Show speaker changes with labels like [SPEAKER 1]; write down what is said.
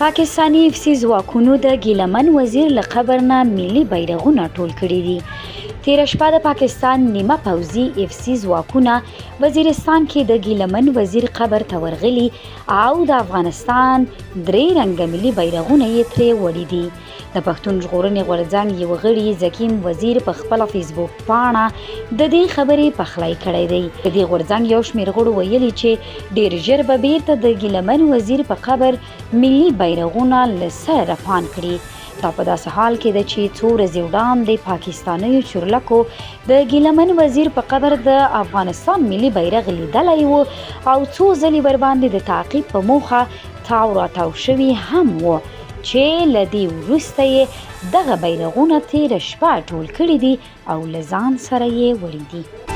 [SPEAKER 1] پاکستاني افسي ځواکونو د ګیله وزیر له قبر نه ملي بیرغونه ټول کړي دي. تېره شپه د پاکستان نيمه پوځي افسي ځواکونه وزيرستان کې د ګیله وزیر قبر ته ورغلي او د افغانستان 3 رنګه ملي بیرغونه یې ترې وړي دي. د پښتون ژغورنې غورځنګ یو غړي زکيم وزير په خپله فېسبوک پاڼه د دې خبرې پخلی کړی دی. د دې غورځنګ یو شمېر غړو ویلي چې ډېر ژر به بيرته د ګیله وزیر په قبر ملي بیرغونه له سره رپاند کړي. دا په داسې حال کې ده چې څو ورځې وړاندې د پاکستانیو چورلکو د ګیله وزیر په قبر د افغانستان ملي بیرغ لیدلی و او څو ځلې ورباندې د تعقیب په موخه تاو راتاو شوي هم و چې له دې وروسته یې دغه بیرغونه تېره شپه ټول کړي دي او له ځان سره یې وړي دي.